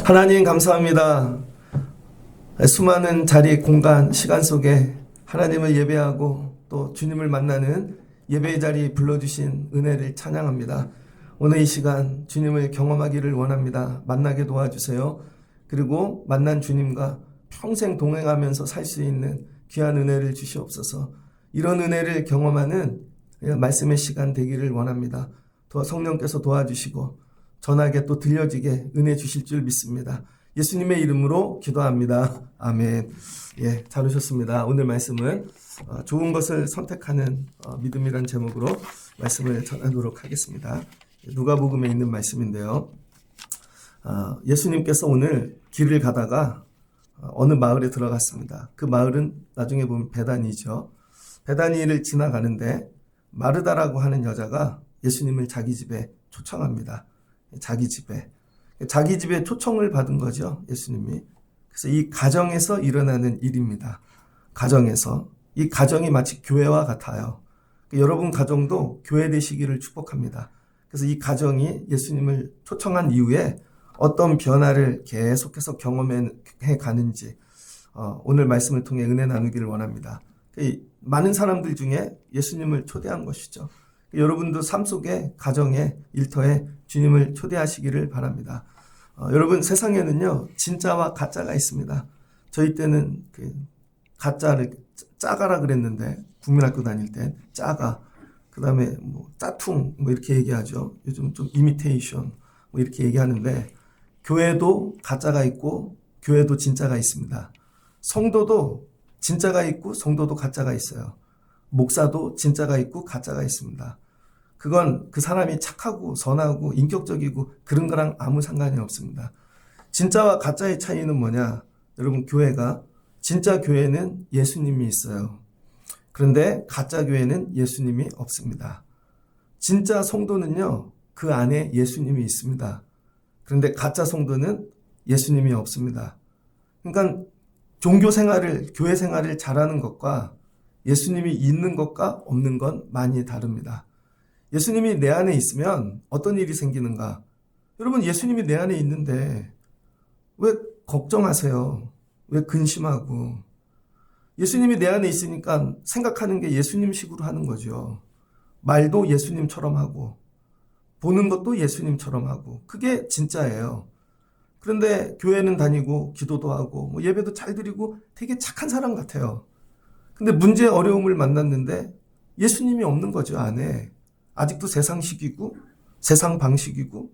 하나님 감사합니다. 수많은 자리, 공간, 시간 속에 하나님을 예배하고 또 주님을 만나는 예배의 자리 불러주신 은혜를 찬양합니다. 오늘 이 시간 주님을 경험하기를 원합니다. 만나게 도와주세요. 그리고 만난 주님과 평생 동행하면서 살 수 있는 귀한 은혜를 주시옵소서. 이런 은혜를 경험하는 말씀의 시간 되기를 원합니다. 성령께서 도와주시고 전하게 또 들려지게 은혜 주실 줄 믿습니다. 예수님의 이름으로 기도합니다. 아멘. 예, 잘 오셨습니다. 오늘 말씀은 좋은 것을 선택하는 믿음이란 제목으로 말씀을 전하도록 하겠습니다. 누가복음에 있는 말씀인데요. 예수님께서 오늘 길을 가다가 어느 마을에 들어갔습니다. 그 마을은 나중에 보면 베다니죠. 베다니를 지나가는데 마르다라고 하는 여자가 예수님을 자기 집에 초청합니다. 자기 집에 초청을 받은 거죠, 예수님이. 그래서 이 가정에서 일어나는 일입니다. 이 가정이 마치 교회와 같아요. 여러분 가정도 교회 되시기를 축복합니다. 그래서 이 가정이 예수님을 초청한 이후에 어떤 변화를 계속해서 경험해 가는지 오늘 말씀을 통해 은혜 나누기를 원합니다. 많은 사람들 중에 예수님을 초대한 것이죠. 여러분도 삶 속에, 가정에, 일터에 주님을 초대하시기를 바랍니다. 여러분, 세상에는요, 진짜와 가짜가 있습니다. 저희 때는 가짜를 짜가라 그랬는데, 국민학교 다닐 때, 짜가. 그 다음에 짜퉁, 이렇게 얘기하죠. 요즘 좀 이미테이션, 이렇게 얘기하는데, 교회도 가짜가 있고, 교회도 진짜가 있습니다. 성도도 진짜가 있고, 성도도 가짜가 있어요. 목사도 진짜가 있고 가짜가 있습니다. 그건 그 사람이 착하고 선하고 인격적이고 그런 거랑 아무 상관이 없습니다. 진짜와 가짜의 차이는 뭐냐? 여러분, 진짜 교회는 예수님이 있어요. 그런데 가짜 교회는 예수님이 없습니다. 진짜 성도는요, 그 안에 예수님이 있습니다. 그런데 가짜 성도는 예수님이 없습니다. 그러니까 종교 생활을, 교회 생활을 잘하는 것과 예수님이 있는 것과 없는 건 많이 다릅니다. 예수님이 내 안에 있으면 어떤 일이 생기는가? 여러분, 예수님이 내 안에 있는데 왜 걱정하세요? 왜 근심하고? 예수님이 내 안에 있으니까 생각하는 게 예수님식으로 하는 거죠. 말도 예수님처럼 하고 보는 것도 예수님처럼 하고 그게 진짜예요. 그런데 교회는 다니고 기도도 하고 예배도 잘 드리고 되게 착한 사람 같아요. 근데 문제 어려움을 만났는데 예수님이 없는 거죠, 안에. 아직도 세상식이고 세상 방식이고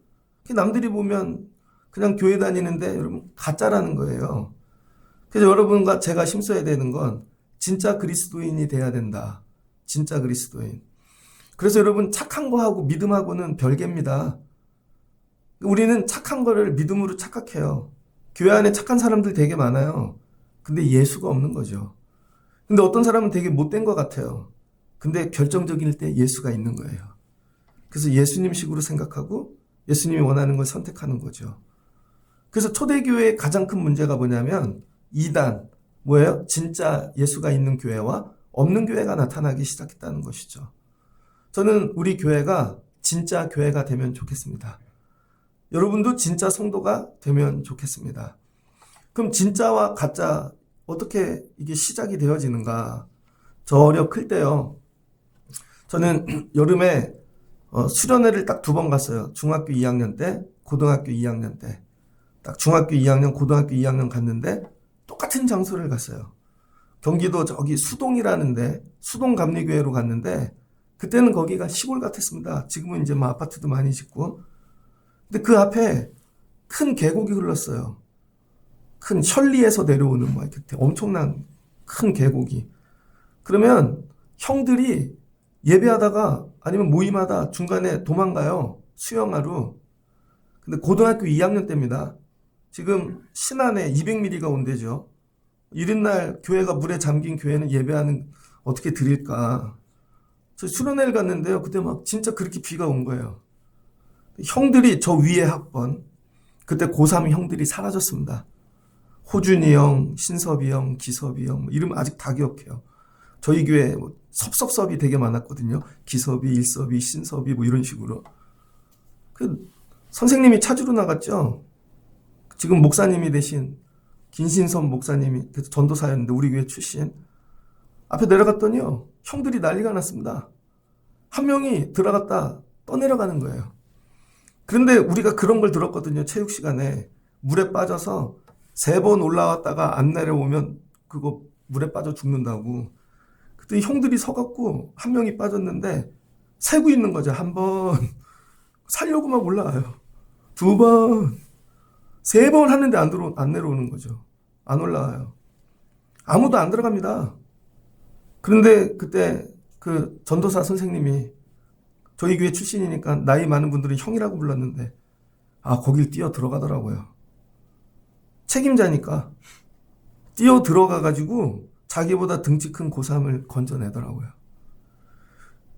남들이 보면 그냥 교회 다니는데 여러분 가짜라는 거예요. 그래서 여러분과 제가 힘써야 되는 건 진짜 그리스도인이 돼야 된다. 진짜 그리스도인. 그래서 여러분 착한 거하고 믿음하고는 별개입니다. 우리는 착한 거를 믿음으로 착각해요. 교회 안에 착한 사람들 되게 많아요. 근데 예수가 없는 거죠. 근데 어떤 사람은 되게 못된 것 같아요. 근데 결정적일 때 예수가 있는 거예요. 그래서 예수님식으로 생각하고 예수님이 원하는 걸 선택하는 거죠. 그래서 초대교회의 가장 큰 문제가 뭐냐면 이단, 뭐예요? 진짜 예수가 있는 교회와 없는 교회가 나타나기 시작했다는 것이죠. 저는 우리 교회가 진짜 교회가 되면 좋겠습니다. 여러분도 진짜 성도가 되면 좋겠습니다. 그럼 진짜와 가짜 어떻게 이게 시작이 되어지는가? 저 어려 클 때요. 저는 여름에 수련회를 딱 2번 갔어요. 중학교 2학년 때, 고등학교 2학년 때. 딱 중학교 2학년, 고등학교 2학년 갔는데 똑같은 장소를 갔어요. 경기도 저기 수동이라는데, 수동감리교회로 갔는데 그때는 거기가 시골 같았습니다. 지금은 이제 아파트도 많이 짓고. 근데 그 앞에 큰 계곡이 흘렀어요. 큰 천리에서 내려오는 이렇게 엄청난 큰 계곡이. 그러면 형들이 예배하다가 아니면 모임하다 중간에 도망가요. 수영하러. 근데 고등학교 2학년 때입니다. 지금 신안에 200mm가 온대죠. 이른날 교회가 물에 잠긴 교회는 예배하는 어떻게 드릴까. 저 수련회를 갔는데요. 그때 진짜 그렇게 비가 온 거예요. 형들이 저 위에 학번. 그때 고3 형들이 사라졌습니다. 호준이 형, 신섭이 형, 기섭이 형, 이름 아직 다 기억해요. 저희 교회 섭섭섭이 되게 많았거든요. 기섭이, 일섭이, 신섭이 이런 식으로. 선생님이 찾으러 나갔죠. 지금 목사님이 되신 김신선 목사님이 전도사였는데 우리 교회 출신 앞에 내려갔더니요 형들이 난리가 났습니다. 한 명이 들어갔다 떠내려가는 거예요. 그런데 우리가 그런 걸 들었거든요. 체육 시간에 물에 빠져서 3번 올라왔다가 안 내려오면 그거 물에 빠져 죽는다고. 그때 형들이 서갖고 한 명이 빠졌는데 세고 있는 거죠. 한 번 살려고 막 올라와요. 2번 3번 하는데 안 내려오는 거죠. 안 올라와요. 아무도 안 들어갑니다. 그런데 그때 그 전도사 선생님이 저희 교회 출신이니까 나이 많은 분들은 형이라고 불렀는데 거길 뛰어 들어가더라고요. 책임자니까 뛰어 들어가가지고 자기보다 등치 큰 고3을 건져내더라고요.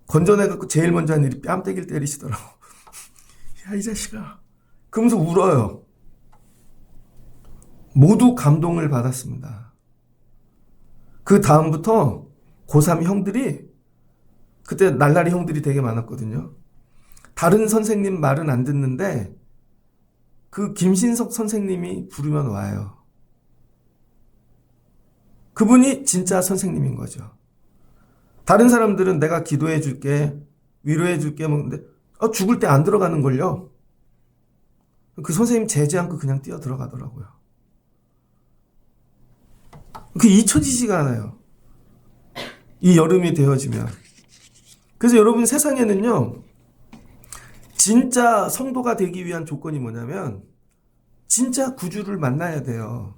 건져내갖고 제일 먼저 한 일이 뺨때기를 때리시더라고. 야, 이 자식아. 그러면서 울어요. 모두 감동을 받았습니다. 그 다음부터 고3 형들이, 그때 날라리 형들이 되게 많았거든요. 다른 선생님 말은 안 듣는데 그 김신석 선생님이 부르면 와요. 그분이 진짜 선생님인 거죠. 다른 사람들은 내가 기도해 줄게, 위로해 줄게, 근데 죽을 때 안 들어가는 걸요. 그 선생님 제지 않고 그냥 뛰어 들어가더라고요. 그 잊혀지지가 않아요. 이 여름이 되어지면. 그래서 여러분 세상에는요, 진짜 성도가 되기 위한 조건이 뭐냐면 진짜 구주를 만나야 돼요.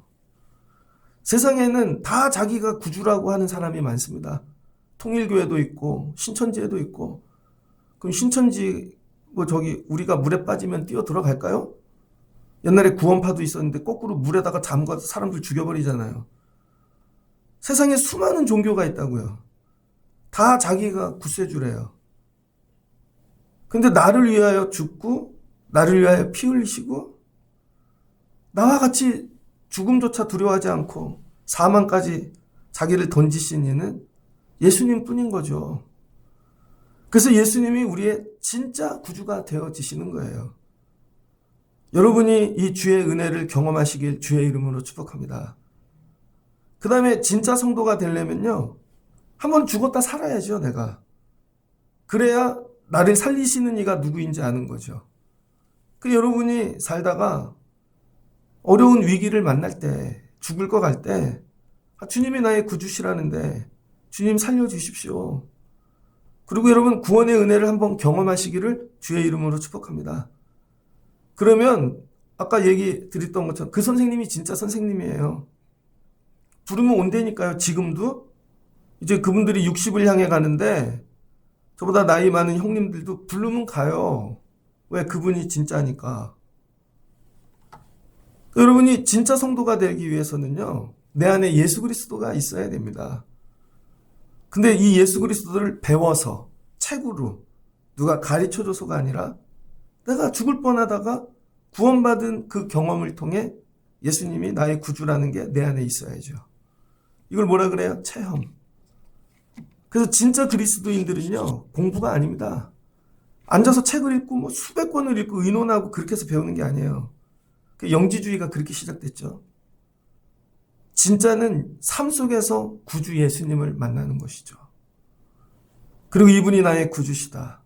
세상에는 다 자기가 구주라고 하는 사람이 많습니다. 통일교회도 있고 신천지에도 있고. 그럼 신천지 우리가 물에 빠지면 뛰어 들어갈까요? 옛날에 구원파도 있었는데 거꾸로 물에다가 잠가서 사람들 죽여버리잖아요. 세상에 수많은 종교가 있다고요. 다 자기가 구세주래요. 근데 나를 위하여 죽고 나를 위하여 피 흘리시고 나와 같이 죽음조차 두려워하지 않고 사망까지 자기를 던지신 이는 예수님 뿐인 거죠. 그래서 예수님이 우리의 진짜 구주가 되어지시는 거예요. 여러분이 이 주의 은혜를 경험하시길 주의 이름으로 축복합니다. 그 다음에 진짜 성도가 되려면요, 한번 죽었다 살아야죠. 내가. 그래야 나를 살리시는 이가 누구인지 아는 거죠. 그 여러분이 살다가 어려운 위기를 만날 때, 죽을 것 갈 때, 주님이 나의 구주시라는데 주님 살려주십시오. 그리고 여러분 구원의 은혜를 한번 경험하시기를 주의 이름으로 축복합니다. 그러면 아까 얘기 드렸던 것처럼 그 선생님이 진짜 선생님이에요. 부르면 온다니까요. 지금도 이제 그분들이 60을 향해 가는데 저보다 나이 많은 형님들도 부르면 가요. 왜? 그분이 진짜니까. 여러분이 진짜 성도가 되기 위해서는요, 내 안에 예수 그리스도가 있어야 됩니다. 근데 이 예수 그리스도를 배워서 책으로 누가 가르쳐줘서가 아니라 내가 죽을 뻔하다가 구원받은 그 경험을 통해 예수님이 나의 구주라는 게 내 안에 있어야죠. 이걸 뭐라 그래요? 체험. 그래서 진짜 그리스도인들은요, 공부가 아닙니다. 앉아서 책을 읽고 수백 권을 읽고 의논하고 그렇게 해서 배우는 게 아니에요. 영지주의가 그렇게 시작됐죠. 진짜는 삶 속에서 구주 예수님을 만나는 것이죠. 그리고 이분이 나의 구주시다.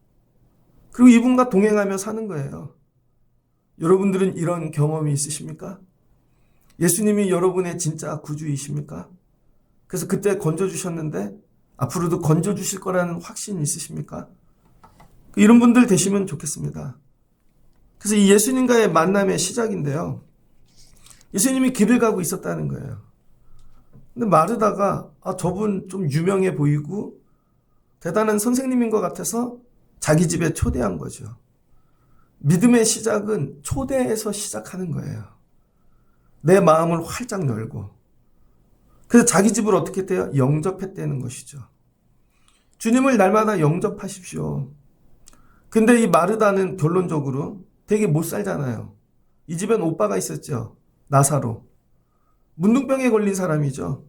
그리고 이분과 동행하며 사는 거예요. 여러분들은 이런 경험이 있으십니까? 예수님이 여러분의 진짜 구주이십니까? 그래서 그때 건져주셨는데 앞으로도 건져주실 거라는 확신이 있으십니까? 이런 분들 되시면 좋겠습니다. 그래서 이 예수님과의 만남의 시작인데요, 예수님이 길을 가고 있었다는 거예요. 근데 마르다가 저분 좀 유명해 보이고 대단한 선생님인 것 같아서 자기 집에 초대한 거죠. 믿음의 시작은 초대에서 시작하는 거예요. 내 마음을 활짝 열고. 그래서 자기 집을 어떻게 했대요? 영접했다는 것이죠. 주님을 날마다 영접하십시오. 근데 이 마르다는 결론적으로 되게 못 살잖아요. 이 집엔 오빠가 있었죠. 나사로. 문둥병에 걸린 사람이죠.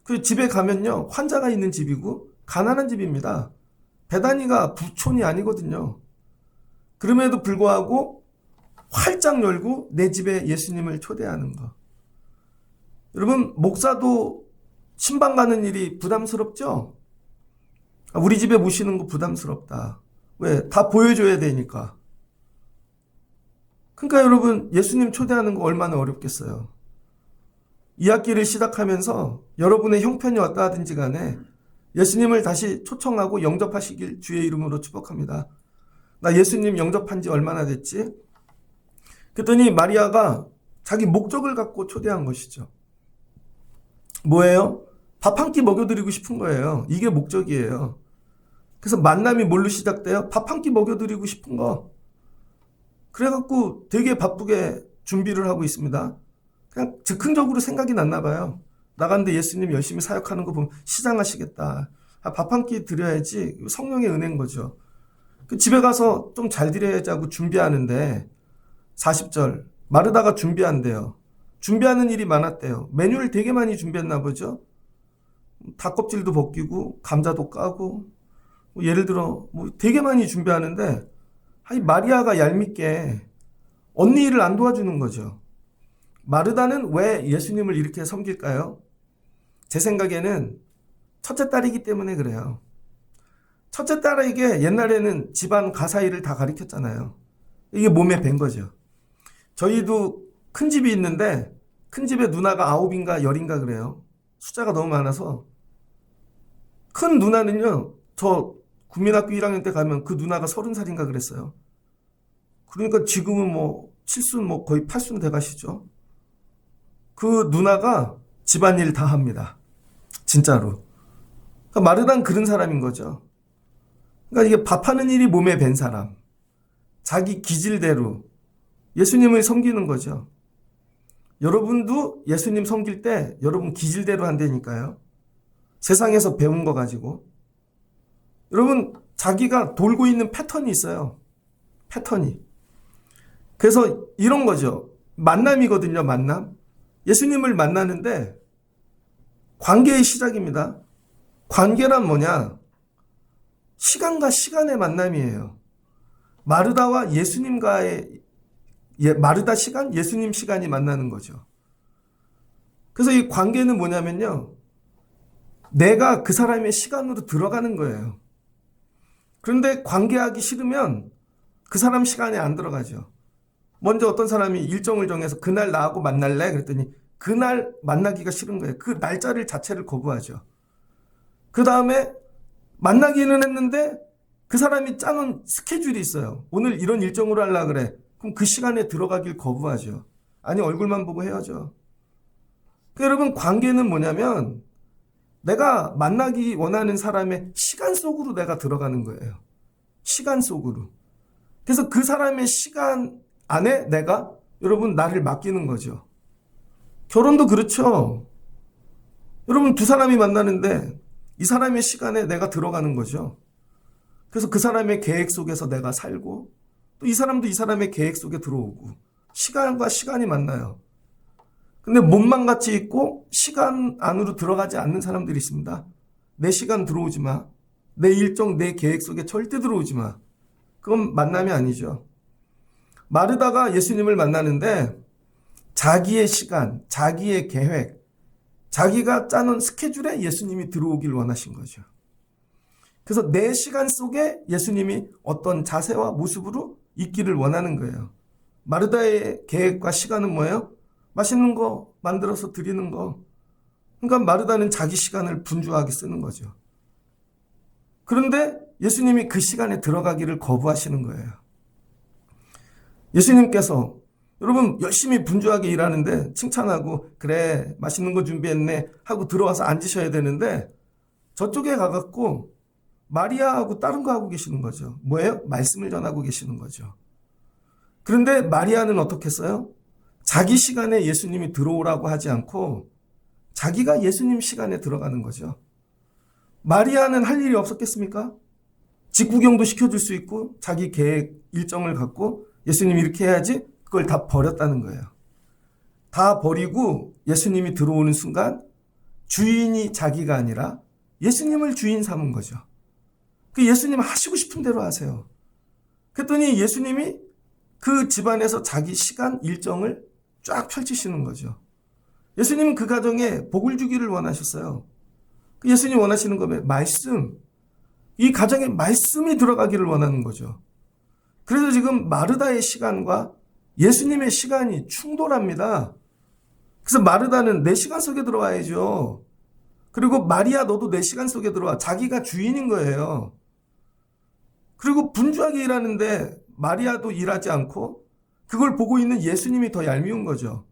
그 집에 가면요, 환자가 있는 집이고 가난한 집입니다. 베다니가 부촌이 아니거든요. 그럼에도 불구하고 활짝 열고 내 집에 예수님을 초대하는 거. 여러분, 목사도 신방 가는 일이 부담스럽죠? 우리 집에 모시는 거 부담스럽다. 왜? 다 보여줘야 되니까. 그러니까 여러분, 예수님 초대하는 거 얼마나 어렵겠어요. 이 학기를 시작하면서 여러분의 형편이 왔다 하든지 간에 예수님을 다시 초청하고 영접하시길 주의 이름으로 축복합니다. 나 예수님 영접한 지 얼마나 됐지? 그랬더니 마리아가 자기 목적을 갖고 초대한 것이죠. 뭐예요? 밥 한 끼 먹여드리고 싶은 거예요. 이게 목적이에요. 그래서 만남이 뭘로 시작돼요? 밥 한 끼 먹여드리고 싶은 거. 그래갖고 되게 바쁘게 준비를 하고 있습니다. 그냥 즉흥적으로 생각이 났나 봐요. 나갔는데 예수님 열심히 사역하는 거 보면 시장하시겠다. 밥 한 끼 드려야지. 성령의 은혜인 거죠. 집에 가서 좀 잘 드려야지 하고 준비하는데 40절 마르다가 준비한대요. 준비하는 일이 많았대요. 메뉴를 되게 많이 준비했나 보죠. 닭껍질도 벗기고 감자도 까고 예를 들어 되게 많이 준비하는데 마리아가 얄밉게 언니 일을 안 도와주는 거죠. 마르다는 왜 예수님을 이렇게 섬길까요? 제 생각에는 첫째 딸이기 때문에 그래요. 첫째 딸에게 옛날에는 집안 가사일을 다 가르쳤잖아요. 이게 몸에 밴 거죠. 저희도 큰 집이 있는데 큰 집에 누나가 9인가 10인가 그래요. 숫자가 너무 많아서 큰 누나는요. 저 국민학교 1학년 때 가면 그 누나가 30살인가 그랬어요. 그러니까 지금은 칠순 거의 8순 돼가시죠. 그 누나가 집안일 다 합니다. 진짜로. 그러니까 마르다는 그런 사람인 거죠. 그러니까 이게 밥하는 일이 몸에 밴 사람. 자기 기질대로 예수님을 섬기는 거죠. 여러분도 예수님 섬길 때 여러분 기질대로 한다니까요. 세상에서 배운 거 가지고. 여러분 자기가 돌고 있는 패턴이 있어요. 패턴이. 그래서 이런 거죠. 만남이거든요. 만남. 예수님을 만나는데 관계의 시작입니다. 관계란 뭐냐? 시간과 시간의 만남이에요. 마르다와 예수님과의 마르다 시간, 예수님 시간이 만나는 거죠. 그래서 이 관계는 뭐냐면요. 내가 그 사람의 시간으로 들어가는 거예요. 그런데 관계하기 싫으면 그 사람 시간에 안 들어가죠. 먼저 어떤 사람이 일정을 정해서 그날 나하고 만날래? 그랬더니 그날 만나기가 싫은 거예요. 그 날짜를 자체를 거부하죠. 그 다음에 만나기는 했는데 그 사람이 짜놓은 스케줄이 있어요. 오늘 이런 일정으로 하려고 그래. 그럼 그 시간에 들어가길 거부하죠. 아니 얼굴만 보고 헤어져. 그러니까 여러분 관계는 뭐냐면 내가 만나기 원하는 사람의 시간 속으로 내가 들어가는 거예요. 시간 속으로. 그래서 그 사람의 시간 안에 내가 여러분 나를 맡기는 거죠. 결혼도 그렇죠. 여러분 두 사람이 만나는데 이 사람의 시간에 내가 들어가는 거죠. 그래서 그 사람의 계획 속에서 내가 살고 또 이 사람도 이 사람의 계획 속에 들어오고 시간과 시간이 만나요. 근데 몸만 같이 있고 시간 안으로 들어가지 않는 사람들이 있습니다. 내 시간 들어오지 마. 내 일정, 내 계획 속에 절대 들어오지 마. 그건 만남이 아니죠. 마르다가 예수님을 만나는데 자기의 시간, 자기의 계획, 자기가 짜놓은 스케줄에 예수님이 들어오길 원하신 거죠. 그래서 내 시간 속에 예수님이 어떤 자세와 모습으로 있기를 원하는 거예요. 마르다의 계획과 시간은 뭐예요? 맛있는 거 만들어서 드리는 거. 그러니까 마르다는 자기 시간을 분주하게 쓰는 거죠. 그런데 예수님이 그 시간에 들어가기를 거부하시는 거예요. 예수님께서 여러분 열심히 분주하게 일하는데 칭찬하고 그래 맛있는 거 준비했네 하고 들어와서 앉으셔야 되는데 저쪽에 가갖고 마리아하고 다른 거 하고 계시는 거죠. 뭐예요? 말씀을 전하고 계시는 거죠. 그런데 마리아는 어떻게 했어요? 자기 시간에 예수님이 들어오라고 하지 않고 자기가 예수님 시간에 들어가는 거죠. 마리아는 할 일이 없었겠습니까? 직구경도 시켜줄 수 있고 자기 계획 일정을 갖고 예수님이 이렇게 해야지 그걸 다 버렸다는 거예요. 다 버리고 예수님이 들어오는 순간 주인이 자기가 아니라 예수님을 주인 삼은 거죠. 그 예수님 하시고 싶은 대로 하세요. 그랬더니 예수님이 그 집안에서 자기 시간 일정을 쫙 펼치시는 거죠. 예수님은 그 가정에 복을 주기를 원하셨어요. 예수님 원하시는 거면 말씀, 이 가정에 말씀이 들어가기를 원하는 거죠. 그래서 지금 마르다의 시간과 예수님의 시간이 충돌합니다. 그래서 마르다는 내 시간 속에 들어와야죠. 그리고 마리아 너도 내 시간 속에 들어와. 자기가 주인인 거예요. 그리고 분주하게 일하는데 마리아도 일하지 않고 그걸 보고 있는 예수님이 더 얄미운 거죠.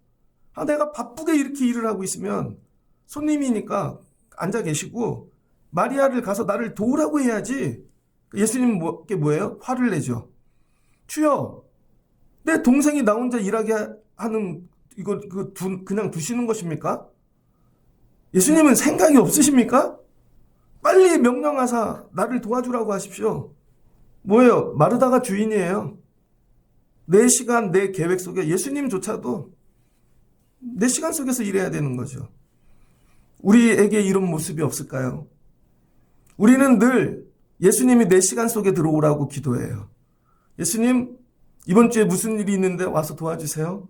내가 바쁘게 이렇게 일을 하고 있으면 손님이니까 앉아 계시고 마리아를 가서 나를 도우라고 해야지. 예수님은 뭐예요? 화를 내죠. 주여, 내 동생이 나 혼자 일하게 하는 이거 그냥 두시는 것입니까? 예수님은 생각이 없으십니까? 빨리 명령하사 나를 도와주라고 하십시오. 뭐예요? 마르다가 주인이에요. 내 시간, 내 계획 속에 예수님조차도 내 시간 속에서 일해야 되는 거죠. 우리에게 이런 모습이 없을까요? 우리는 늘 예수님이 내 시간 속에 들어오라고 기도해요. 예수님, 이번 주에 무슨 일이 있는데 와서 도와주세요.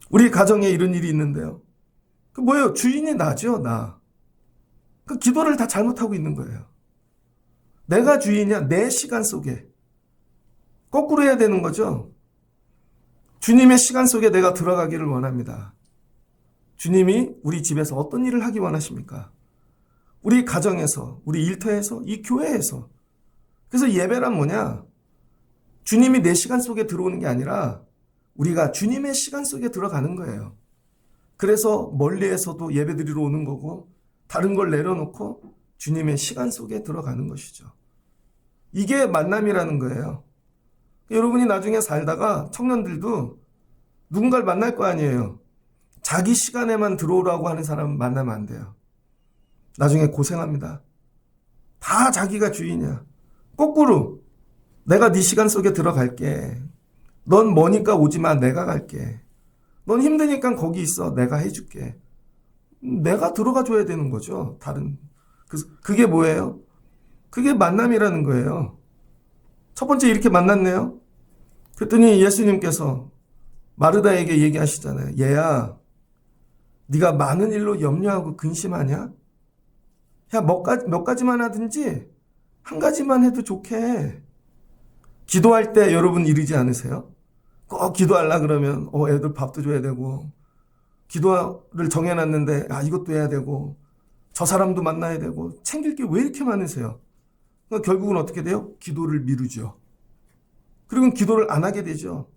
우리 가정에 이런 일이 있는데요. 그 뭐예요? 주인이 나죠, 나. 그 기도를 다 잘못하고 있는 거예요. 내가 주인이야, 내 시간 속에. 거꾸로 해야 되는 거죠. 주님의 시간 속에 내가 들어가기를 원합니다. 주님이 우리 집에서 어떤 일을 하기 원하십니까? 우리 가정에서, 우리 일터에서, 이 교회에서. 그래서 예배란 뭐냐? 주님이 내 시간 속에 들어오는 게 아니라 우리가 주님의 시간 속에 들어가는 거예요. 그래서 멀리에서도 예배드리러 오는 거고 다른 걸 내려놓고 주님의 시간 속에 들어가는 것이죠. 이게 만남이라는 거예요. 여러분이 나중에 살다가 청년들도 누군가를 만날 거 아니에요. 자기 시간에만 들어오라고 하는 사람은 만나면 안 돼요. 나중에 고생합니다. 다 자기가 주인이야. 거꾸로 내가 네 시간 속에 들어갈게. 넌 머니까 오지 마. 내가 갈게. 넌 힘드니까 거기 있어. 내가 해줄게. 내가 들어가 줘야 되는 거죠. 그게 뭐예요? 그게 만남이라는 거예요. 첫 번째 이렇게 만났네요. 그랬더니 예수님께서 마르다에게 얘기하시잖아요. 얘야, 네가 많은 일로 염려하고 근심하냐? 야, 몇 가지만 하든지 한 가지만 해도 좋게. 기도할 때 여러분 이러지 않으세요? 꼭 기도하려 그러면 애들 밥도 줘야 되고 기도를 정해놨는데 이것도 해야 되고 저 사람도 만나야 되고 챙길 게 왜 이렇게 많으세요? 그러니까 결국은 어떻게 돼요? 기도를 미루죠. 그리고 기도를 안 하게 되죠.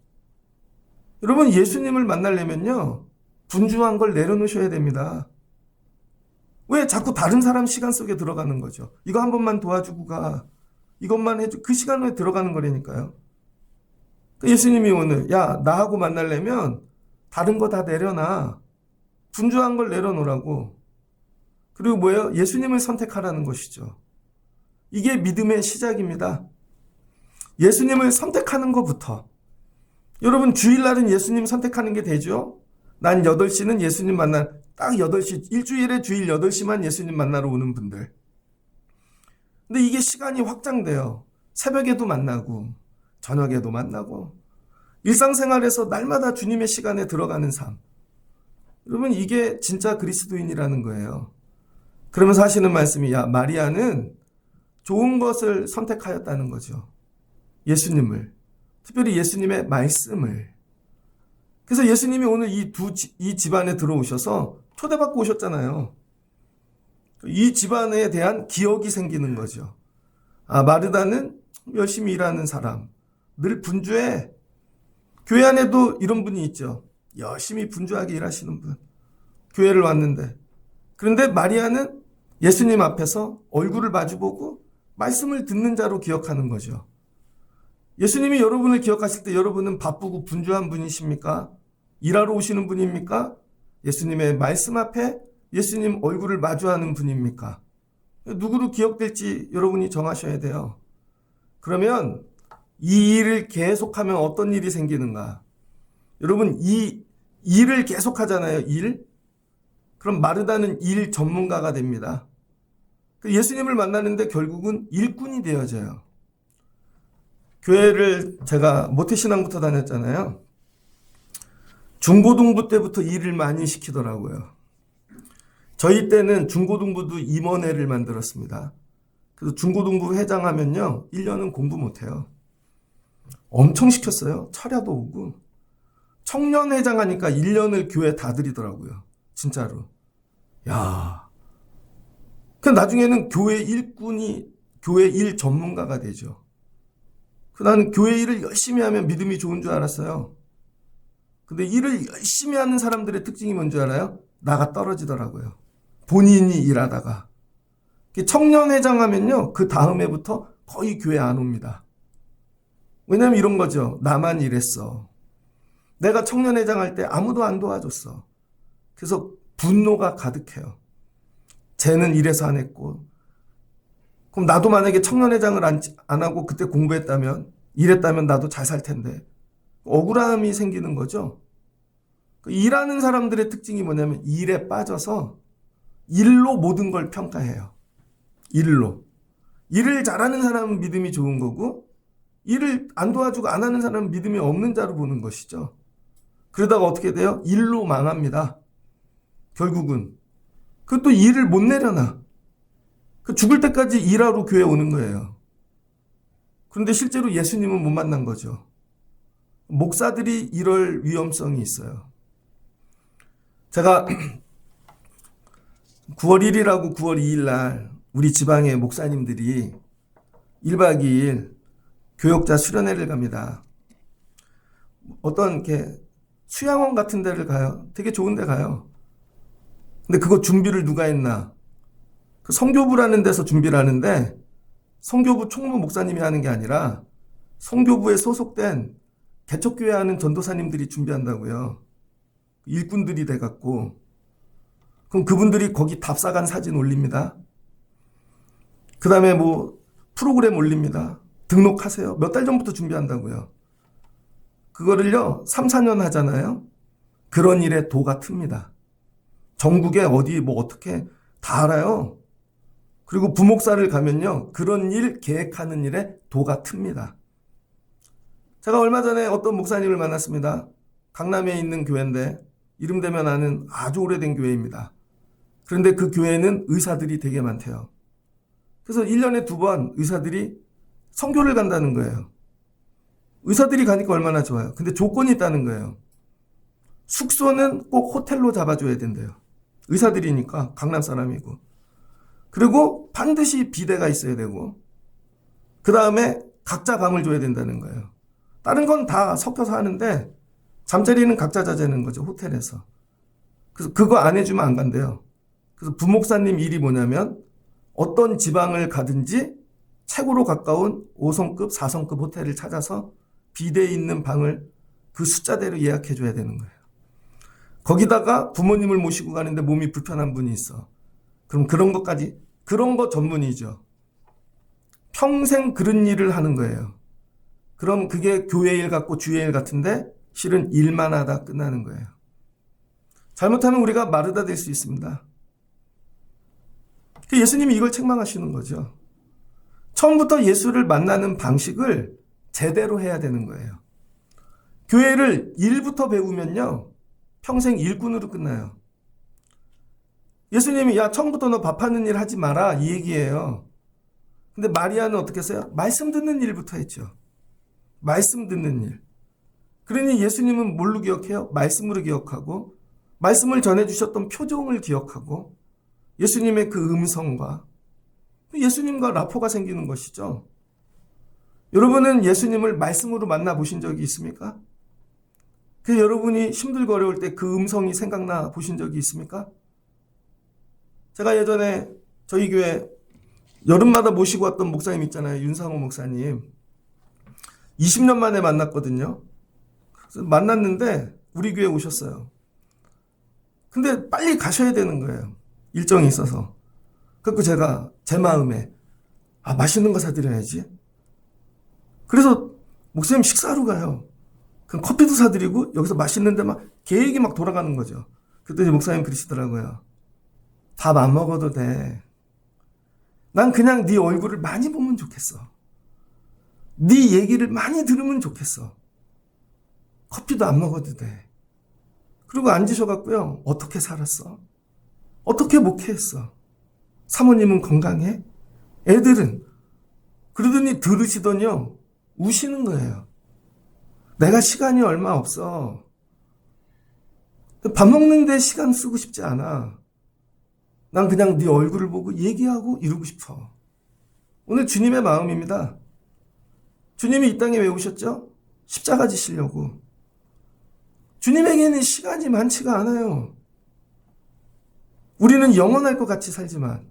여러분, 예수님을 만나려면요, 분주한 걸 내려놓으셔야 됩니다. 왜 자꾸 다른 사람 시간 속에 들어가는 거죠? 이거 한 번만 도와주고 가. 이것만 해줘. 그 시간에 들어가는 거라니까요. 예수님이 오늘, 야, 나하고 만나려면 다른 거 다 내려놔. 분주한 걸 내려놓으라고. 그리고 뭐예요? 예수님을 선택하라는 것이죠. 이게 믿음의 시작입니다. 예수님을 선택하는 것부터. 여러분, 주일날은 예수님 선택하는 게 되죠? 난 8시는 예수님 딱 8시, 일주일에 주일 8시만 예수님 만나러 오는 분들. 근데 이게 시간이 확장돼요. 새벽에도 만나고, 저녁에도 만나고, 일상생활에서 날마다 주님의 시간에 들어가는 삶. 여러분, 이게 진짜 그리스도인이라는 거예요. 그러면서 하시는 말씀이, 마리아는 좋은 것을 선택하였다는 거죠. 예수님을. 특별히 예수님의 말씀을. 그래서 예수님이 오늘 이 집안에 들어오셔서 초대받고 오셨잖아요. 이 집안에 대한 기억이 생기는 거죠. 마르다는 열심히 일하는 사람. 늘 분주해. 교회 안에도 이런 분이 있죠. 열심히 분주하게 일하시는 분. 교회를 왔는데. 그런데 마리아는 예수님 앞에서 얼굴을 마주보고 말씀을 듣는 자로 기억하는 거죠. 예수님이 여러분을 기억하실 때 여러분은 바쁘고 분주한 분이십니까? 일하러 오시는 분입니까? 예수님의 말씀 앞에 예수님 얼굴을 마주하는 분입니까? 누구로 기억될지 여러분이 정하셔야 돼요. 그러면 이 일을 계속하면 어떤 일이 생기는가? 여러분, 이 일을 계속하잖아요. 일. 그럼 마르다는 일 전문가가 됩니다. 예수님을 만나는데 결국은 일꾼이 되어져요. 교회를 제가 모태신앙부터 다녔잖아요. 중고등부 때부터 일을 많이 시키더라고요. 저희 때는 중고등부도 임원회를 만들었습니다. 그래서 중고등부 회장하면요, 1년은 공부 못해요. 엄청 시켰어요. 철야도 오고. 청년회장 하니까 1년을 교회 다 들이더라고요. 진짜로. 야. 그 나중에는 교회 일꾼이 교회 일 전문가가 되죠. 나는 교회 일을 열심히 하면 믿음이 좋은 줄 알았어요. 근데 일을 열심히 하는 사람들의 특징이 뭔지 알아요? 나가 떨어지더라고요. 본인이 일하다가. 청년회장 하면요, 그 다음 해부터 거의 교회 안 옵니다. 왜냐면 이런 거죠. 나만 일했어. 내가 청년회장 할 때 아무도 안 도와줬어. 그래서 분노가 가득해요. 쟤는 이래서 안 했고. 그럼 나도 만약에 청년회장을 안 하고 그때 공부했다면, 일했다면 나도 잘 살 텐데. 억울함이 생기는 거죠. 일하는 사람들의 특징이 뭐냐면 일에 빠져서 일로 모든 걸 평가해요. 일로. 일을 잘하는 사람은 믿음이 좋은 거고, 일을 안 도와주고 안 하는 사람은 믿음이 없는 자로 보는 것이죠. 그러다가 어떻게 돼요? 일로 망합니다. 결국은. 그것도 일을 못 내려놔. 죽을 때까지 일하러 교회 오는 거예요. 그런데 실제로 예수님은 못 만난 거죠. 목사들이 이럴 위험성이 있어요. 제가 9월 1일하고 9월 2일 날 우리 지방의 목사님들이 1박 2일 교역자 수련회를 갑니다. 어떤 이렇게 수양원 같은 데를 가요. 되게 좋은 데 가요. 근데 그거 준비를 누가 했나? 그 성교부라는 데서 준비를 하는데 성교부 총무 목사님이 하는 게 아니라 성교부에 소속된 개척교회 하는 전도사님들이 준비한다고요. 일꾼들이 돼갖고. 그럼 그분들이 거기 답사간 사진 올립니다. 그 다음에 뭐 프로그램 올립니다. 등록하세요. 몇 달 전부터 준비한다고요. 그거를요 3, 4년 하잖아요. 그런 일에 도가 틉니다. 전국에 어디 뭐 어떻게 다 알아요. 그리고 부목사를 가면요 그런 일 계획하는 일에 도가 틉니다. 제가 얼마 전에 어떤 목사님을 만났습니다. 강남에 있는 교회인데 이름 대면 아는 아주 오래된 교회입니다. 그런데 그 교회는 의사들이 되게 많대요. 그래서 1년에 2번 의사들이 선교를 간다는 거예요. 의사들이 가니까 얼마나 좋아요. 근데 조건이 있다는 거예요. 숙소는 꼭 호텔로 잡아줘야 된대요. 의사들이니까 강남 사람이고. 그리고 반드시 비대가 있어야 되고 그 다음에 각자 방을 줘야 된다는 거예요. 다른 건 다 섞여서 하는데 잠자리는 각자 자자는 거죠. 호텔에서. 그래서 그거 안 해주면 안 간대요. 그래서 부목사님 일이 뭐냐면 어떤 지방을 가든지 최고로 가까운 5성급, 4성급 호텔을 찾아서 비대에 있는 방을 그 숫자대로 예약해 줘야 되는 거예요. 거기다가 부모님을 모시고 가는데 몸이 불편한 분이 있어. 그럼 그런 것까지, 그런 거 전문이죠. 평생 그런 일을 하는 거예요. 그럼 그게 교회 일 같고 주의 일 같은데 실은 일만 하다 끝나는 거예요. 잘못하면 우리가 마르다 될 수 있습니다. 예수님이 이걸 책망하시는 거죠. 처음부터 예수를 만나는 방식을 제대로 해야 되는 거예요. 교회를 일부터 배우면요 평생 일꾼으로 끝나요. 예수님이 야 처음부터 너 밥하는 일 하지 마라 이 얘기예요. 근데 마리아는 어떻게 했어요? 말씀 듣는 일부터 했죠. 말씀 듣는 일. 그러니 예수님은 뭘로 기억해요? 말씀으로 기억하고 말씀을 전해주셨던 표정을 기억하고 예수님의 그 음성과 예수님과 라포가 생기는 것이죠. 여러분은 예수님을 말씀으로 만나보신 적이 있습니까? 여러분이 힘들고 어려울 때 그 음성이 생각나 보신 적이 있습니까? 제가 예전에 저희 교회 여름마다 모시고 왔던 목사님 있잖아요. 윤상호 목사님. 20년 만에 만났거든요. 그래서 만났는데 우리 교회 오셨어요. 근데 빨리 가셔야 되는 거예요. 일정이 있어서. 그래서 제가 제 마음에 맛있는 거 사드려야지. 그래서 목사님 식사하러 가요. 그럼 커피도 사드리고 여기서 맛있는데 막 계획이 막 돌아가는 거죠. 그랬더니 목사님 그러시더라고요. 밥 안 먹어도 돼. 난 그냥 네 얼굴을 많이 보면 좋겠어. 네 얘기를 많이 들으면 좋겠어. 커피도 안 먹어도 돼. 그리고 앉으셔갖고요. 어떻게 살았어? 어떻게 목회했어? 사모님은 건강해? 애들은? 그러더니 들으시더니요. 우시는 거예요. 내가 시간이 얼마 없어. 밥 먹는데 시간 쓰고 싶지 않아. 난 그냥 네 얼굴을 보고 얘기하고 이러고 싶어. 오늘 주님의 마음입니다. 주님이 이 땅에 왜 오셨죠? 십자가 지시려고. 주님에게는 시간이 많지가 않아요. 우리는 영원할 것 같이 살지만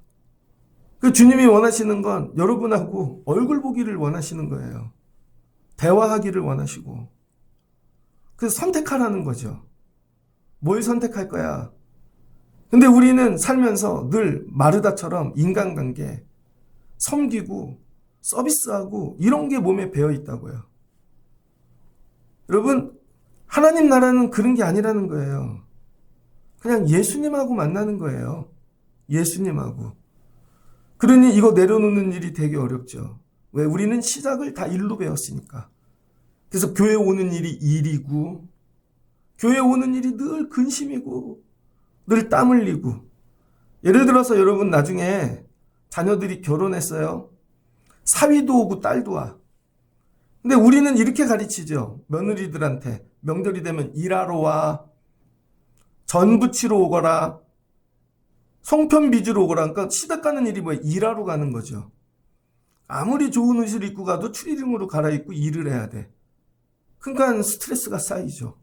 그 주님이 원하시는 건 여러분하고 얼굴 보기를 원하시는 거예요. 대화하기를 원하시고. 그래서 선택하라는 거죠. 뭘 선택할 거야? 근데 우리는 살면서 늘 마르다처럼 인간관계, 섬기고 서비스하고 이런 게 몸에 배어 있다고요. 여러분, 하나님 나라는 그런 게 아니라는 거예요. 그냥 예수님하고 만나는 거예요. 예수님하고. 그러니 이거 내려놓는 일이 되게 어렵죠. 왜? 우리는 시작을 다 일로 배웠으니까. 그래서 교회 오는 일이 일이고, 교회 오는 일이 늘 근심이고, 늘 땀 흘리고. 예를 들어서 여러분 나중에 자녀들이 결혼했어요. 사위도 오고 딸도 와. 근데 우리는 이렇게 가르치죠. 며느리들한테. 명절이 되면 일하러 와. 전 부치러 오거라. 송편 빚으러 오거라. 그러니까 시댁 가는 일이 뭐예요? 일하러 가는 거죠. 아무리 좋은 옷을 입고 가도 추리닝으로 갈아입고 일을 해야 돼. 그러니까 스트레스가 쌓이죠.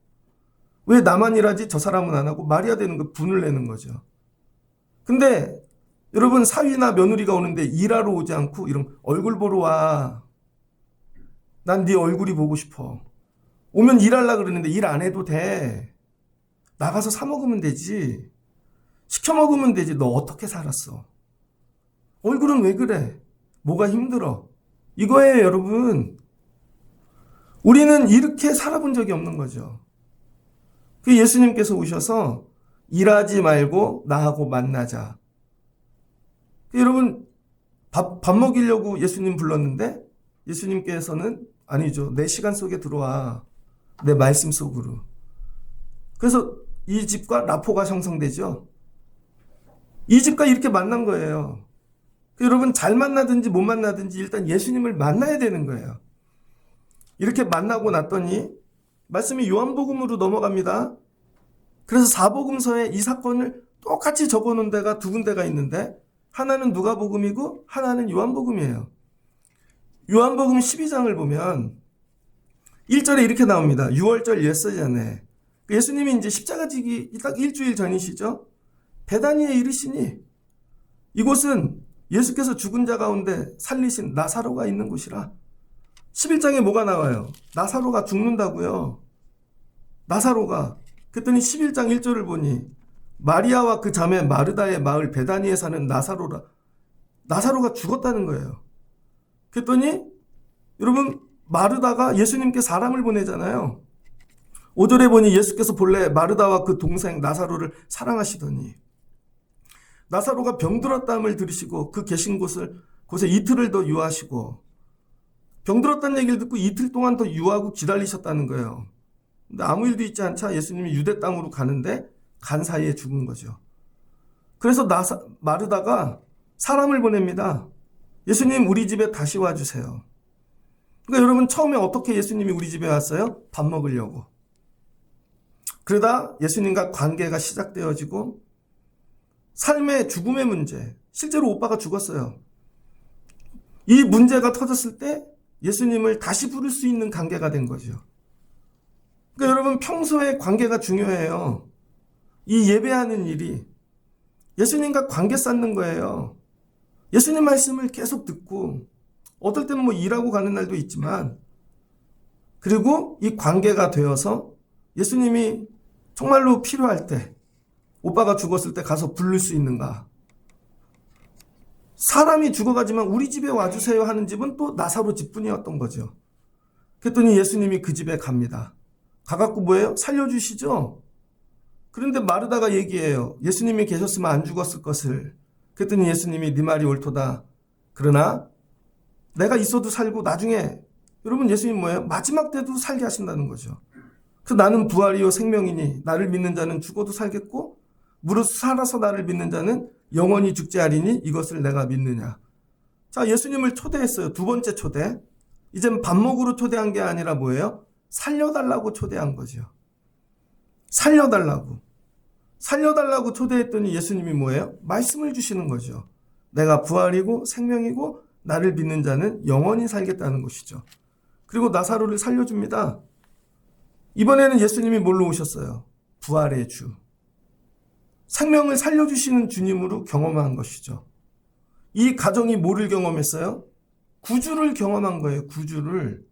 왜 나만 일하지 저 사람은 안 하고 말이야 되는 거 분을 내는 거죠. 근데 여러분 사위나 며느리가 오는데 일하러 오지 않고 이런 얼굴 보러 와. 난 네 얼굴이 보고 싶어. 오면 일하려고 그러는데 일 안 해도 돼. 나가서 사 먹으면 되지. 시켜 먹으면 되지. 너 어떻게 살았어? 얼굴은 왜 그래? 뭐가 힘들어? 이거예요, 여러분. 우리는 이렇게 살아본 적이 없는 거죠. 그 예수님께서 오셔서 일하지 말고 나하고 만나자. 여러분, 밥 먹이려고 예수님 불렀는데 예수님께서는 아니죠. 내 시간 속에 들어와. 내 말씀 속으로. 그래서 이 집과 라포가 형성되죠. 이 집과 이렇게 만난 거예요. 여러분 잘 만나든지 못 만나든지 일단 예수님을 만나야 되는 거예요. 이렇게 만나고 났더니 말씀이 요한복음으로 넘어갑니다. 그래서 사복음서에 이 사건을 똑같이 적어놓은 데가 두 군데가 있는데 하나는 누가복음이고 하나는 요한복음이에요. 요한복음 12장을 보면 1절에 이렇게 나옵니다. 6월절 예서전에 예수님이 이제 십자가 지기 딱 일주일 전이시죠. 베다니에 이르시니 이곳은 예수께서 죽은 자 가운데 살리신 나사로가 있는 곳이라. 11장에 뭐가 나와요? 나사로가 죽는다고요. 나사로가. 그랬더니 11장 1절을 보니 마리아와 그 자매 마르다의 마을 베다니에 사는 나사로라. 나사로가 죽었다는 거예요. 그랬더니 여러분 마르다가 예수님께 사람을 보내잖아요. 5절에 보니 예수께서 본래 마르다와 그 동생 나사로를 사랑하시더니 나사로가 병들었다함을 들으시고 그 계신 곳에 이틀을 더 유하시고 병들었다는 얘기를 듣고 이틀 동안 더 유하고 기다리셨다는 거예요. 근데 아무 일도 있지 않자 예수님이 유대 땅으로 가는데 간 사이에 죽은 거죠. 그래서 마르다가 사람을 보냅니다. 예수님 우리 집에 다시 와주세요. 그러니까 여러분 처음에 어떻게 예수님이 우리 집에 왔어요? 밥 먹으려고. 그러다 예수님과 관계가 시작되어지고 삶의 죽음의 문제, 실제로 오빠가 죽었어요. 이 문제가 터졌을 때 예수님을 다시 부를 수 있는 관계가 된 거죠. 그러니까 여러분 평소에 관계가 중요해요. 이 예배하는 일이 예수님과 관계 쌓는 거예요. 예수님 말씀을 계속 듣고 어떨 때는 뭐 일하고 가는 날도 있지만 그리고 이 관계가 되어서 예수님이 정말로 필요할 때 오빠가 죽었을 때 가서 부를 수 있는가. 사람이 죽어가지만 우리 집에 와주세요 하는 집은 또 나사로 집뿐이었던 거죠. 그랬더니 예수님이 그 집에 갑니다. 가갖고 뭐예요? 살려주시죠. 그런데 마르다가 얘기해요. 예수님이 계셨으면 안 죽었을 것을. 그랬더니 예수님이 네 말이 옳도다. 그러나 내가 있어도 살고 나중에 여러분, 예수님 뭐예요? 마지막 때도 살게 하신다는 거죠. 그 나는 부활이요 생명이니 나를 믿는 자는 죽어도 살겠고 무릇 살아서 나를 믿는 자는 영원히 죽지 아니하리니 이것을 내가 믿느냐. 자, 예수님을 초대했어요. 두 번째 초대. 이젠 밥 먹으러 초대한 게 아니라 뭐예요? 살려달라고 초대한 거죠. 살려달라고. 살려달라고 초대했더니 예수님이 뭐예요? 말씀을 주시는 거죠. 내가 부활이고 생명이고 나를 믿는 자는 영원히 살겠다는 것이죠. 그리고 나사로를 살려줍니다. 이번에는 예수님이 뭘로 오셨어요? 부활의 주. 생명을 살려주시는 주님으로 경험한 것이죠. 이 가정이 뭐를 경험했어요? 구주를 경험한 거예요. 구주를.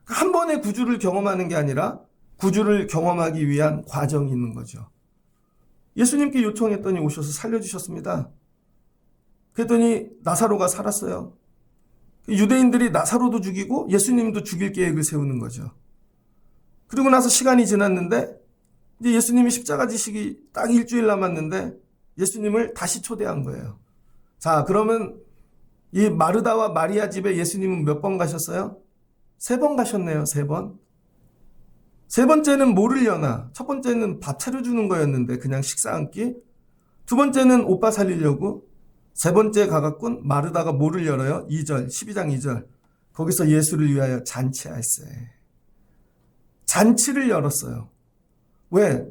한 번에 구주를 경험하는 게 아니라 구주를 경험하기 위한 과정이 있는 거죠. 예수님께 요청했더니 오셔서 살려주셨습니다. 그랬더니 나사로가 살았어요. 유대인들이 나사로도 죽이고 예수님도 죽일 계획을 세우는 거죠. 그리고 나서 시간이 지났는데 이제 예수님이 십자가 지시기 딱 일주일 남았는데 예수님을 다시 초대한 거예요. 자, 그러면 이 마르다와 마리아 집에 예수님은 몇 번 가셨어요? 3번 가셨네요. 3번. 세 번째는 뭐를 여나? 첫 번째는 밥 차려주는 거였는데 그냥 식사 한 끼. 두 번째는 오빠 살리려고. 세 번째 가갖군 마르다가 뭐를 열어요? 2절, 12장 2절. 거기서 예수를 위하여 잔치하였어요. 잔치를 열었어요. 왜?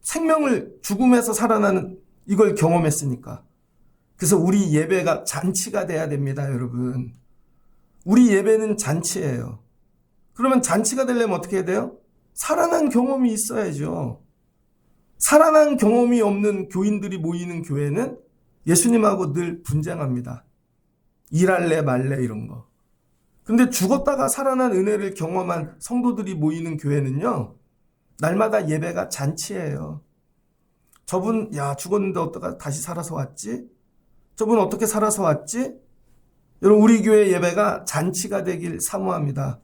생명을 죽음에서 살아나는 이걸 경험했으니까. 그래서 우리 예배가 잔치가 돼야 됩니다, 여러분. 우리 예배는 잔치예요. 그러면 잔치가 되려면 어떻게 해야 돼요? 살아난 경험이 있어야죠. 살아난 경험이 없는 교인들이 모이는 교회는 예수님하고 늘 분쟁합니다. 일할래 말래 이런 거. 근데 죽었다가 살아난 은혜를 경험한 성도들이 모이는 교회는요. 날마다 예배가 잔치예요. 저분 야 죽었는데 어떡하 다시 살아서 왔지? 저분 어떻게 살아서 왔지? 여러분 우리 교회 예배가 잔치가 되길 사모합니다.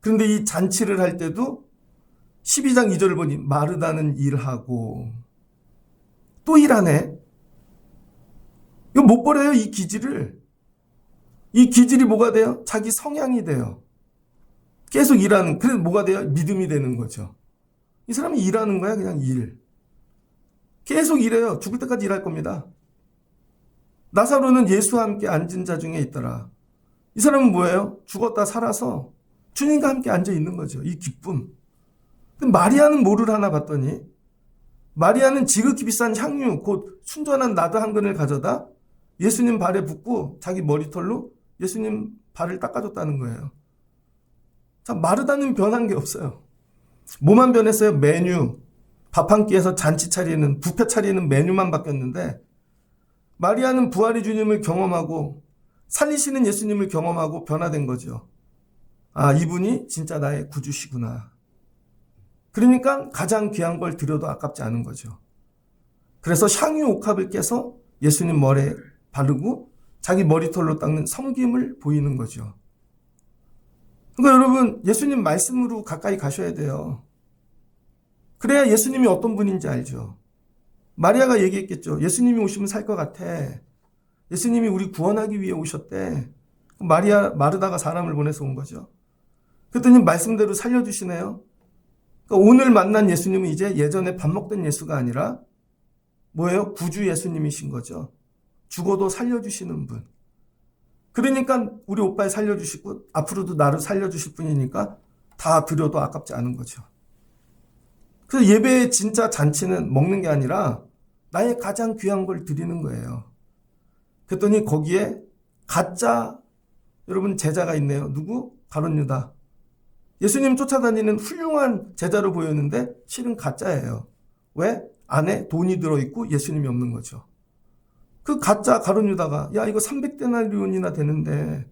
그런데 이 잔치를 할 때도 12장 2절을 보니 마르다는 일하고 또 일하네. 이거 못 버려요, 이 기질을. 이 기질이 뭐가 돼요? 자기 성향이 돼요. 계속 일하는. 그래서 뭐가 돼요? 믿음이 되는 거죠. 이 사람이 일하는 거야, 그냥 일. 계속 일해요. 죽을 때까지 일할 겁니다. 나사로는 예수와 함께 앉은 자 중에 있더라. 이 사람은 뭐예요? 죽었다 살아서 주님과 함께 앉아 있는 거죠. 이 기쁨. 마리아는 뭐를 하나 봤더니 마리아는 지극히 비싼 향유 곧 순전한 나드 한 근을 가져다 예수님 발에 붓고 자기 머리털로 예수님 발을 닦아줬다는 거예요. 자, 마르다는 변한 게 없어요. 뭐만 변했어요? 메뉴. 밥 한 끼에서 잔치 차리는 뷔페 차리는 메뉴만 바뀌었는데 마리아는 부활의 주님을 경험하고 살리시는 예수님을 경험하고 변화된 거죠. 아, 이분이 진짜 나의 구주시구나. 그러니까 가장 귀한 걸 드려도 아깝지 않은 거죠. 그래서 향유 옥합을 깨서 예수님 머리에 바르고 자기 머리털로 닦는 섬김을 보이는 거죠. 그러니까 여러분 예수님 말씀으로 가까이 가셔야 돼요. 그래야 예수님이 어떤 분인지 알죠. 마리아가 얘기했겠죠. 예수님이 오시면 살 것 같아. 예수님이 우리 구원하기 위해 오셨대. 마르다가 사람을 보내서 온 거죠. 그랬더니 말씀대로 살려주시네요. 그러니까 오늘 만난 예수님은 이제 예전에 밥 먹던 예수가 아니라 뭐예요? 구주 예수님이신 거죠. 죽어도 살려주시는 분. 그러니까 우리 오빠를 살려주시고 앞으로도 나를 살려주실 분이니까 다 드려도 아깝지 않은 거죠. 그래서 예배의 진짜 잔치는 먹는 게 아니라 나의 가장 귀한 걸 드리는 거예요. 그랬더니 거기에 가짜 여러분 제자가 있네요. 누구? 가룟 유다. 예수님 쫓아다니는 훌륭한 제자로 보였는데 실은 가짜예요. 왜? 안에 돈이 들어있고 예수님이 없는 거죠. 그 가짜 가룟 유다가 야 이거 300데나리온이나 되는데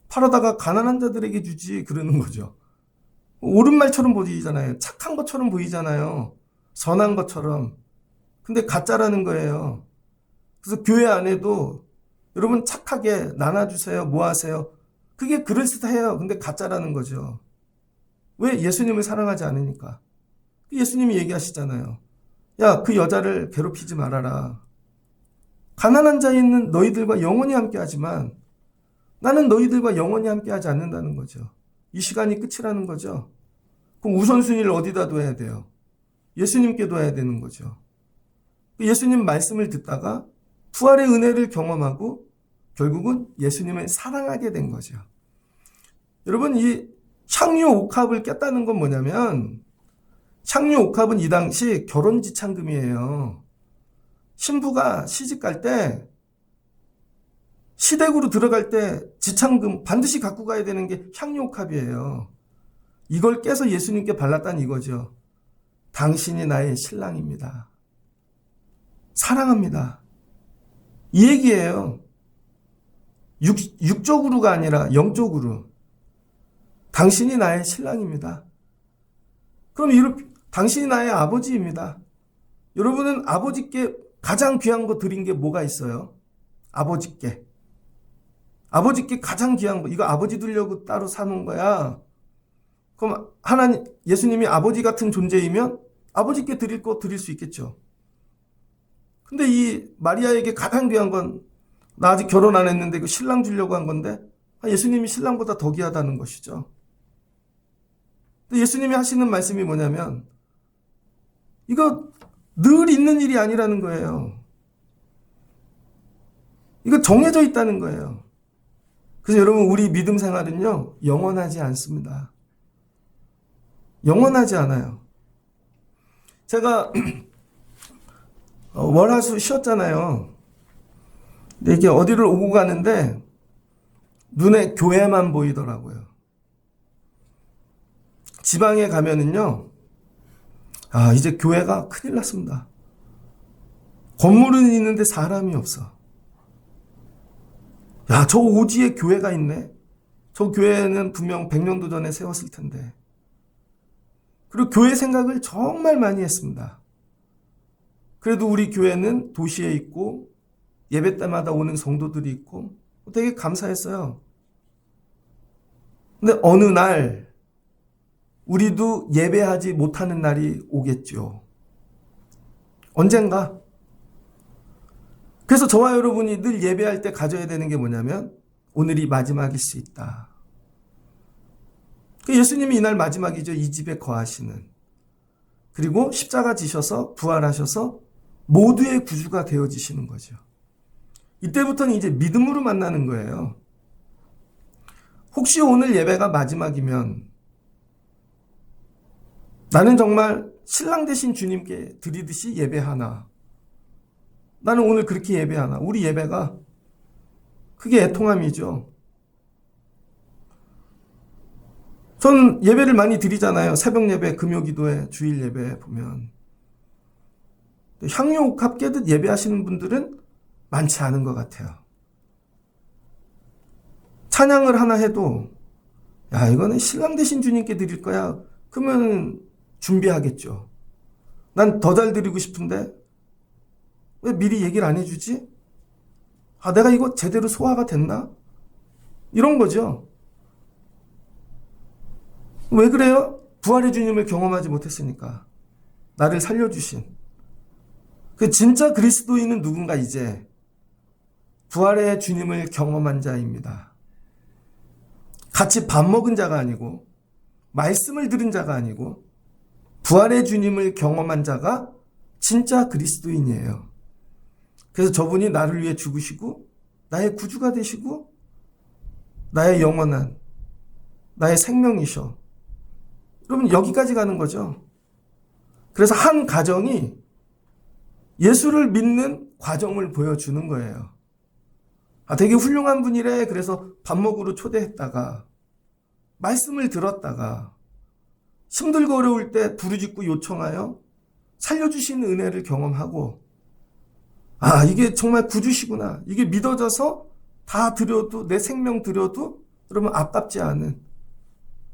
팔아다가 가난한 자들에게 주지 그러는 거죠. 옳은 말처럼 보이잖아요. 착한 것처럼 보이잖아요. 선한 것처럼. 근데 가짜라는 거예요. 그래서 교회 안에도 여러분 착하게 나눠주세요. 뭐 하세요? 그게 그럴듯해요. 근데 가짜라는 거죠. 왜? 예수님을 사랑하지 않으니까. 예수님이 얘기하시잖아요. 야, 그 여자를 괴롭히지 말아라. 가난한 자에 있는 너희들과 영원히 함께 하지만 나는 너희들과 영원히 함께하지 않는다는 거죠. 이 시간이 끝이라는 거죠. 그럼 우선순위를 어디다 둬야 돼요? 예수님께 둬야 되는 거죠. 예수님 말씀을 듣다가 부활의 은혜를 경험하고 결국은 예수님을 사랑하게 된 거죠. 여러분, 이 향유 옥합을 깼다는 건 뭐냐면, 향유 옥합은 이 당시 결혼 지참금이에요. 신부가 시집 갈 때, 시댁으로 들어갈 때 지참금 반드시 갖고 가야 되는 게 향유 옥합이에요. 이걸 깨서 예수님께 발랐다는 이거죠. 당신이 나의 신랑입니다. 사랑합니다. 이 얘기예요. 육적으로가 아니라 영적으로. 당신이 나의 신랑입니다. 그럼 당신이 나의 아버지입니다. 여러분은 아버지께 가장 귀한 거 드린 게 뭐가 있어요? 아버지께. 아버지께 가장 귀한 거. 이거 아버지 두려고 따로 사놓은 거야. 그럼 예수님이 아버지 같은 존재이면 아버지께 드릴 거 드릴 수 있겠죠. 근데 이 마리아에게 가장 귀한 건, 나 아직 결혼 안 했는데 그 신랑 주려고 한 건데, 예수님이 신랑보다 더 귀하다는 것이죠. 근데 예수님이 하시는 말씀이 뭐냐면, 이거 늘 있는 일이 아니라는 거예요. 이거 정해져 있다는 거예요. 그래서 여러분, 우리 믿음 생활은요, 영원하지 않습니다. 영원하지 않아요. 제가 월화수 쉬었잖아요. 근데 이게 어디를 오고 가는데 눈에 교회만 보이더라고요. 지방에 가면은요, 이제 교회가 큰일 났습니다. 건물은 있는데 사람이 없어. 저 오지에 교회가 있네. 저 교회는 분명 100년도 전에 세웠을 텐데. 그리고 교회 생각을 정말 많이 했습니다. 그래도 우리 교회는 도시에 있고 예배 때마다 오는 성도들이 있고 되게 감사했어요. 근데 어느 날 우리도 예배하지 못하는 날이 오겠죠. 언젠가. 그래서 저와 여러분이 늘 예배할 때 가져야 되는 게 뭐냐면, 오늘이 마지막일 수 있다. 예수님이 이날 마지막이죠. 이 집에 거하시는. 그리고 십자가 지셔서 부활하셔서 모두의 구주가 되어지시는 거죠. 이때부터는 이제 믿음으로 만나는 거예요. 혹시 오늘 예배가 마지막이면 나는 정말 신랑 되신 주님께 드리듯이 예배하나? 나는 오늘 그렇게 예배하나? 우리 예배가 그게 애통함이죠. 저는 예배를 많이 드리잖아요. 새벽 예배, 금요 기도회, 주일 예배 보면. 향유 옥합 깨듯 예배하시는 분들은 많지 않은 것 같아요. 찬양을 하나 해도, 이거는 신랑 되신 주님께 드릴 거야. 그러면 준비하겠죠. 난 더 잘 드리고 싶은데 왜 미리 얘기를 안 해주지? 내가 이거 제대로 소화가 됐나? 이런 거죠. 왜 그래요? 부활의 주님을 경험하지 못했으니까. 나를 살려주신. 그 진짜 그리스도인은 누군가? 이제 부활의 주님을 경험한 자입니다. 같이 밥 먹은 자가 아니고, 말씀을 들은 자가 아니고, 부활의 주님을 경험한 자가 진짜 그리스도인이에요. 그래서 저분이 나를 위해 죽으시고 나의 구주가 되시고 나의 영원한, 나의 생명이셔. 여러분, 여기까지 가는 거죠. 그래서 한 가정이 예수를 믿는 과정을 보여주는 거예요. 되게 훌륭한 분이래. 그래서 밥 먹으러 초대했다가, 말씀을 들었다가, 힘들고 어려울 때 부르짖고 요청하여 살려주시는 은혜를 경험하고, 이게 정말 구주시구나. 이게 믿어져서 다 드려도, 내 생명 드려도 여러분 아깝지 않은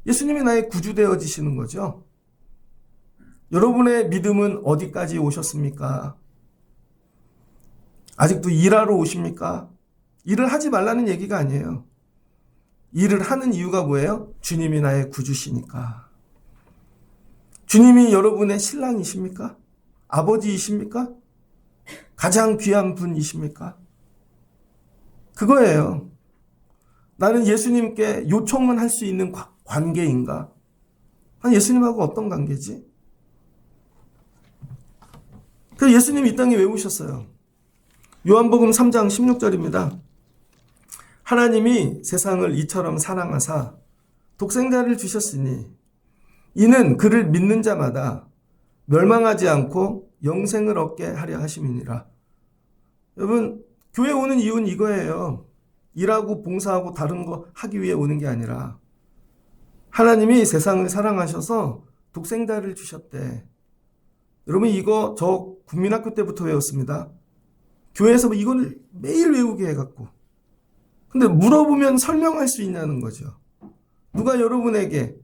예수님이 나의 구주 되어지시는 거죠. 여러분의 믿음은 어디까지 오셨습니까? 아직도 일하러 오십니까? 일을 하지 말라는 얘기가 아니에요. 일을 하는 이유가 뭐예요? 주님이 나의 구주시니까. 주님이 여러분의 신랑이십니까? 아버지이십니까? 가장 귀한 분이십니까? 그거예요. 나는 예수님께 요청만 할 수 있는 관계인가? 예수님하고 어떤 관계지? 그래서 예수님이 이 땅에 왜 오셨어요? 요한복음 3장 16절입니다. 하나님이 세상을 이처럼 사랑하사 독생자를 주셨으니 이는 그를 믿는 자마다 멸망하지 않고 영생을 얻게 하려 하심이니라. 여러분, 교회 오는 이유는 이거예요. 일하고 봉사하고 다른 거 하기 위해 오는 게 아니라 하나님이 세상을 사랑하셔서 독생자를 주셨대. 여러분, 이거 저 국민학교 때부터 외웠습니다. 교회에서 이거를 매일 외우게 해갖고. 근데 물어보면 설명할 수 있냐는 거죠. 누가 여러분에게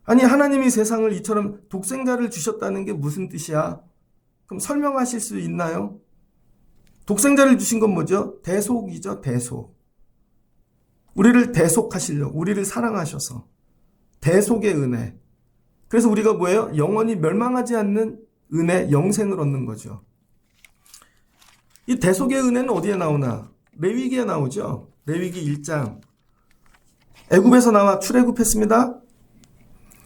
아니 하나님이 세상을 이처럼 독생자를 주셨다는 게 무슨 뜻이야? 그럼 설명하실 수 있나요? 독생자를 주신 건 뭐죠? 대속이죠. 대속. 우리를 대속하시려고, 우리를 사랑하셔서 대속의 은혜. 그래서 우리가 뭐예요? 영원히 멸망하지 않는 은혜, 영생을 얻는 거죠. 이 대속의 은혜는 어디에 나오나? 레위기에 나오죠. 레위기 1장. 애굽에서 나와 출애굽했습니다.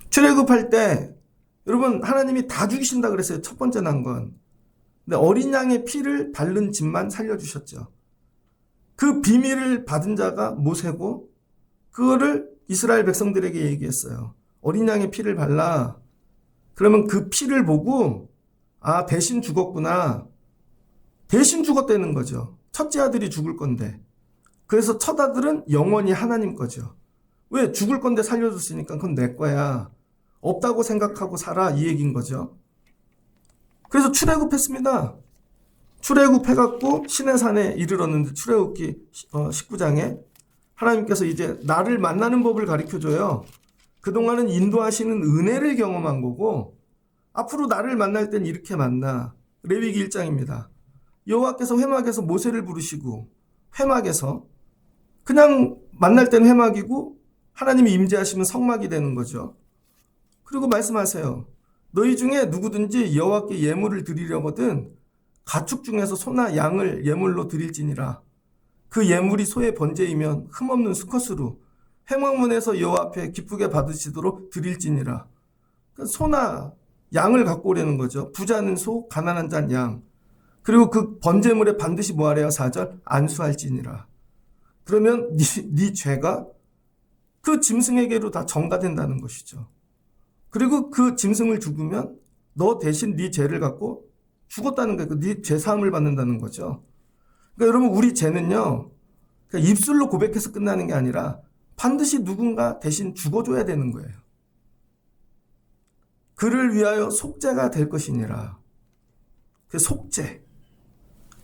출애굽할 때 여러분 하나님이 다 죽이신다 그랬어요. 첫 번째 난 건. 근데 어린 양의 피를 바른 집만 살려주셨죠. 그 비밀을 받은 자가 모세고 그거를 이스라엘 백성들에게 얘기했어요. 어린 양의 피를 발라. 그러면 그 피를 보고 아 대신 죽었구나. 대신 죽었다는 거죠. 첫째 아들이 죽을 건데. 그래서 첫 아들은 영원히 하나님 거죠. 왜? 죽을 건데 살려줬으니까 그건 내 거야. 없다고 생각하고 살아 이 얘기인 거죠. 그래서 출애굽했습니다. 출애굽해갖고 시내산에 이르렀는데 출애굽기 19장에 하나님께서 이제 나를 만나는 법을 가르쳐줘요. 그동안은 인도하시는 은혜를 경험한 거고 앞으로 나를 만날 땐 이렇게 만나. 레위기 1장입니다. 여호와께서 회막에서 모세를 부르시고 회막에서 그냥 만날 땐 회막이고 하나님이 임재하시면 성막이 되는 거죠. 그리고 말씀하세요. 너희 중에 누구든지 여호와께 예물을 드리려거든 가축 중에서 소나 양을 예물로 드릴지니라. 그 예물이 소의 번제이면 흠없는 수컷으로 회막문에서 여호와 앞에 기쁘게 받으시도록 드릴지니라. 소나 양을 갖고 오려는 거죠. 부자는 소, 가난한 자는 양. 그리고 그 번제물에 반드시 뭐 하래요? 4절 안수할지니라. 그러면 네 죄가 그 짐승에게로 다 전가된다는 것이죠. 그리고 그 짐승을 죽으면 너 대신 네 죄를 갖고 죽었다는 거예요. 네 죄 사함을 받는다는 거죠. 그러니까 여러분 우리 죄는요. 그러니까 입술로 고백해서 끝나는 게 아니라 반드시 누군가 대신 죽어줘야 되는 거예요. 그를 위하여 속죄가 될 것이니라. 그 속죄.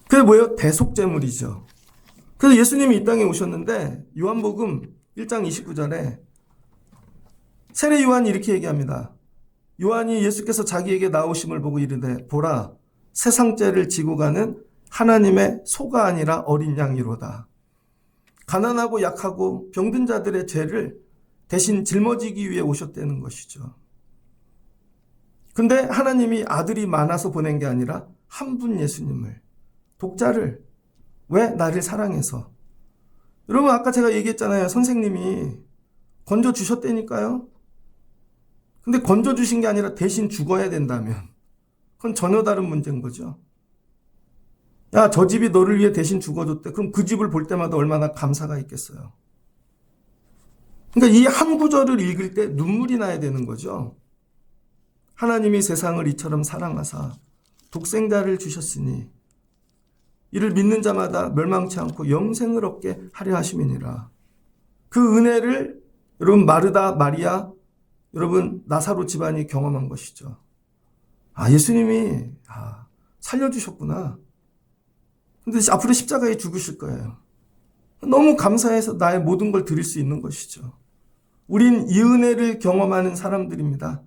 그게 뭐예요? 대속죄물이죠. 그래서 예수님이 이 땅에 오셨는데 요한복음 1장 29절에 세례 요한이 이렇게 얘기합니다. 요한이 예수께서 자기에게 나오심을 보고 이르되 보라 세상 죄를 지고 가는 하나님의 소가 아니라 어린 양이로다. 가난하고 약하고 병든 자들의 죄를 대신 짊어지기 위해 오셨다는 것이죠. 근데 하나님이 아들이 많아서 보낸 게 아니라 한 분 예수님을 독자를 왜? 나를 사랑해서. 여러분 아까 제가 얘기했잖아요. 선생님이 건져주셨다니까요. 근데 건져주신 게 아니라 대신 죽어야 된다면 그건 전혀 다른 문제인 거죠. 야, 저 집이 너를 위해 대신 죽어줬대. 그럼 그 집을 볼 때마다 얼마나 감사가 있겠어요. 그러니까 이 한 구절을 읽을 때 눈물이 나야 되는 거죠. 하나님이 세상을 이처럼 사랑하사 독생자를 주셨으니 이를 믿는 자마다 멸망치 않고 영생을 얻게 하려 하심이니라. 그 은혜를 여러분 마르다, 마리아, 여러분 나사로 집안이 경험한 것이죠. 아, 예수님이 살려주셨구나. 근데 앞으로 십자가에 죽으실 거예요. 너무 감사해서 나의 모든 걸 드릴 수 있는 것이죠. 우린 이 은혜를 경험하는 사람들입니다.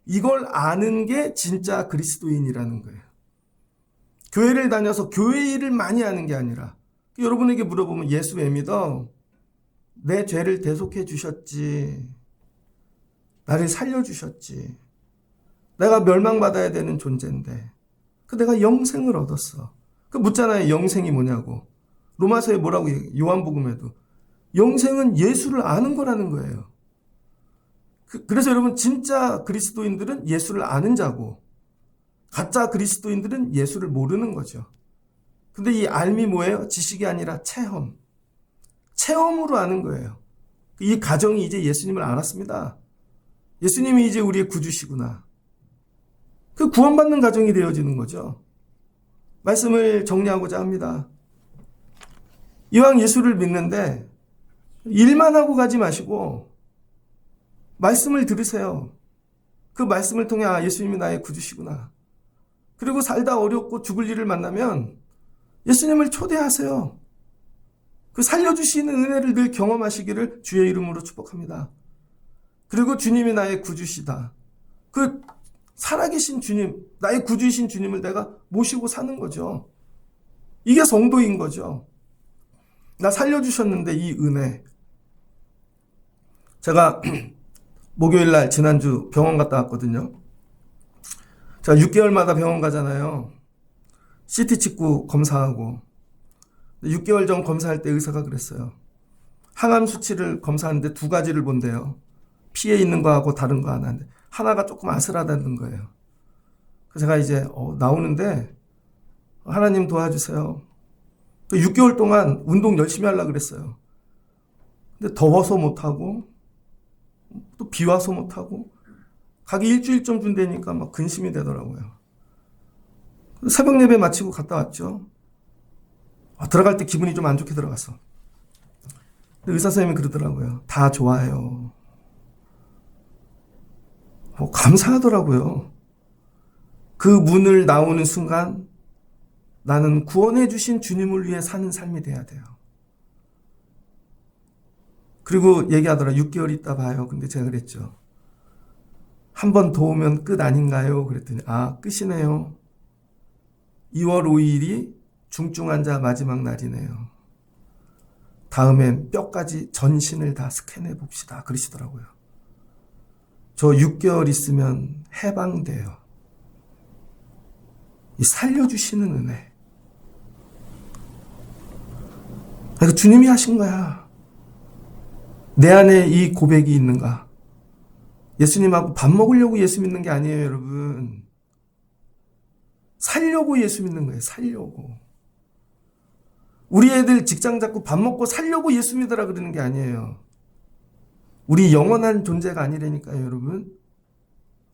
이걸 아는 게 진짜 그리스도인이라는 거예요. 교회를 다녀서 교회 일을 많이 하는 게 아니라 여러분에게 물어보면 예수 왜 믿어? 내 죄를 대속해 주셨지. 나를 살려주셨지. 내가 멸망받아야 되는 존재인데 내가 영생을 얻었어. 묻잖아요. 영생이 뭐냐고. 로마서에 뭐라고 얘기해? 요한복음에도 영생은 예수를 아는 거라는 거예요. 그래서 여러분, 진짜 그리스도인들은 예수를 아는 자고 가짜 그리스도인들은 예수를 모르는 거죠. 근데 이 알미 뭐예요? 지식이 아니라 체험. 체험으로 아는 거예요. 이 가정이 이제 예수님을 알았습니다. 예수님이 이제 우리의 구주시구나. 그 구원받는 가정이 되어지는 거죠. 말씀을 정리하고자 합니다. 이왕 예수를 믿는데 일만 하고 가지 마시고 말씀을 들으세요. 그 말씀을 통해 예수님이 나의 구주시구나. 그리고 살다 어렵고 죽을 일을 만나면 예수님을 초대하세요. 그 살려주시는 은혜를 늘 경험하시기를 주의 이름으로 축복합니다. 그리고 주님이 나의 구주시다. 그 살아계신 주님, 나의 구주이신 주님을 내가 모시고 사는 거죠. 이게 성도인 거죠. 나 살려주셨는데 이 은혜. 제가 목요일날 지난주 병원 갔다 왔거든요. 제가 6개월마다 병원 가잖아요. CT 찍고 검사하고. 6개월 전 검사할 때 의사가 그랬어요. 항암 수치를 검사하는데 2가지를 본대요. 피에 있는 거하고 다른 거 하나인데 하나가 조금 아슬하다는 거예요. 그래서 제가 이제 나오는데 하나님 도와주세요. 6개월 동안 운동 열심히 하려고 그랬어요. 근데 더워서 못하고 또 비 와서 못하고 가기 일주일쯤 준다니까 막 근심이 되더라고요. 새벽 예배 마치고 갔다 왔죠. 들어갈 때 기분이 좀 안 좋게 들어갔어. 근데 의사 선생님이 그러더라고요. 다 좋아요. 감사하더라고요. 그 문을 나오는 순간 나는 구원해 주신 주님을 위해 사는 삶이 돼야 돼요. 그리고 얘기하더라. 6개월 있다 봐요. 근데 제가 그랬죠. 한 번 더 오면 끝 아닌가요? 그랬더니 끝이네요. 2월 5일이 중증 환자 마지막 날이네요. 다음엔 뼈까지 전신을 다 스캔해 봅시다. 그러시더라고요. 저 6개월 있으면 해방돼요. 이 살려주시는 은혜. 그러니까 주님이 하신 거야. 내 안에 이 고백이 있는가? 예수님하고 밥 먹으려고 예수 믿는 게 아니에요, 여러분. 살려고 예수 믿는 거예요, 살려고. 우리 애들 직장 잡고 밥 먹고 살려고 예수 믿으라 그러는 게 아니에요. 우리 영원한 존재가 아니라니까요, 여러분.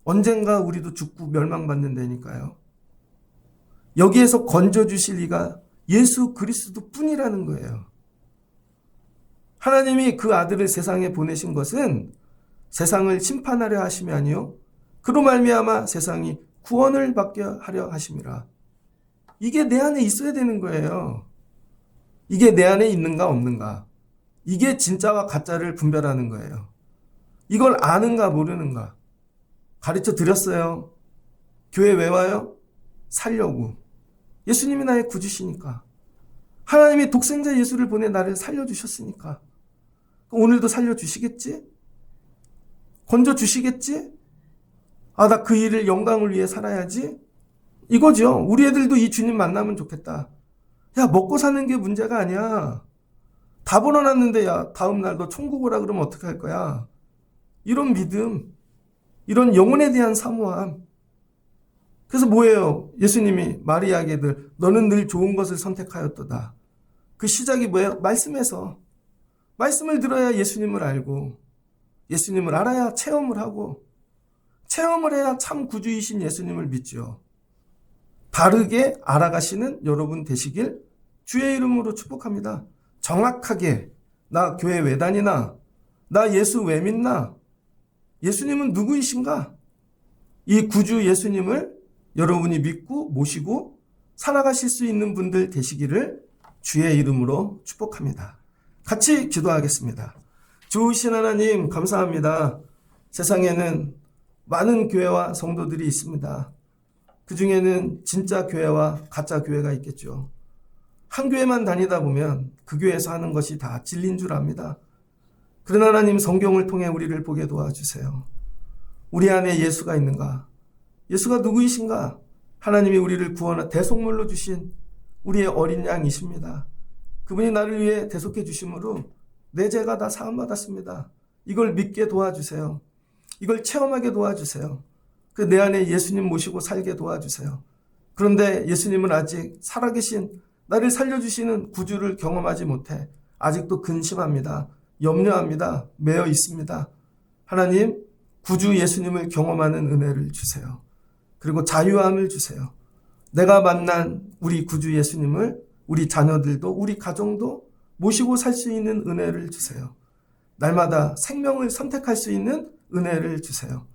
언젠가 우리도 죽고 멸망받는 데니까요. 여기에서 건져주실 이가 예수 그리스도 뿐이라는 거예요. 하나님이 그 아들을 세상에 보내신 것은 세상을 심판하려 하심이 아니요 그로 말미암아 세상이 구원을 받게 하려 하심이라. 이게 내 안에 있어야 되는 거예요. 이게 내 안에 있는가 없는가. 이게 진짜와 가짜를 분별하는 거예요. 이걸 아는가 모르는가. 가르쳐 드렸어요. 교회 왜 와요? 살려고. 예수님이 나의 구주시니까. 하나님이 독생자 예수를 보내 나를 살려주셨으니까. 오늘도 살려주시겠지? 건져주시겠지? 나 그 일을 영광을 위해 살아야지? 이거죠. 우리 애들도 이 주님 만나면 좋겠다. 야, 먹고 사는 게 문제가 아니야. 다 벌어놨는데 야, 다음 날 너 천국 오라 그러면 어떻게 할 거야? 이런 믿음, 이런 영혼에 대한 사모함. 그래서 뭐예요? 예수님이 마리아에게들 너는 늘 좋은 것을 선택하였도다. 그 시작이 뭐예요? 말씀에서. 말씀을 들어야 예수님을 알고 예수님을 알아야 체험을 하고 체험을 해야 참 구주이신 예수님을 믿죠. 바르게 알아가시는 여러분 되시길 주의 이름으로 축복합니다. 정확하게 나 교회 왜 다니나? 나 예수 왜 믿나? 예수님은 누구이신가? 이 구주 예수님을 여러분이 믿고 모시고 살아가실 수 있는 분들 되시기를 주의 이름으로 축복합니다. 같이 기도하겠습니다. 좋으신 하나님 감사합니다. 세상에는 많은 교회와 성도들이 있습니다. 그 중에는 진짜 교회와 가짜 교회가 있겠죠. 한 교회만 다니다 보면 그 교회에서 하는 것이 다 진리인 줄 압니다. 그러나 하나님 성경을 통해 우리를 보게 도와주세요. 우리 안에 예수가 있는가? 예수가 누구이신가? 하나님이 우리를 구원하 대속물로 주신 우리의 어린 양이십니다. 그분이 나를 위해 대속해 주심으로 내 죄가 다 사함받았습니다. 이걸 믿게 도와주세요. 이걸 체험하게 도와주세요. 그 내 안에 예수님 모시고 살게 도와주세요. 그런데 예수님은 아직 살아계신 나를 살려주시는 구주를 경험하지 못해 아직도 근심합니다. 염려합니다. 매여 있습니다. 하나님, 구주 예수님을 경험하는 은혜를 주세요. 그리고 자유함을 주세요. 내가 만난 우리 구주 예수님을 우리 자녀들도 우리 가정도 모시고 살 수 있는 은혜를 주세요. 날마다 생명을 선택할 수 있는 은혜를 주세요.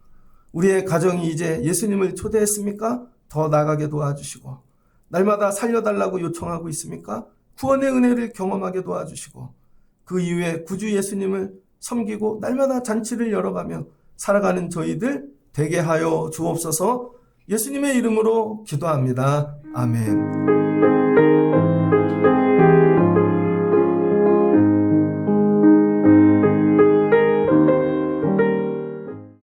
우리의 가정이 이제 예수님을 초대했습니까? 더 나가게 도와주시고, 날마다 살려달라고 요청하고 있습니까? 구원의 은혜를 경험하게 도와주시고, 그 이후에 구주 예수님을 섬기고 날마다 잔치를 열어가며 살아가는 저희들 되게 하여 주옵소서. 예수님의 이름으로 기도합니다. 아멘.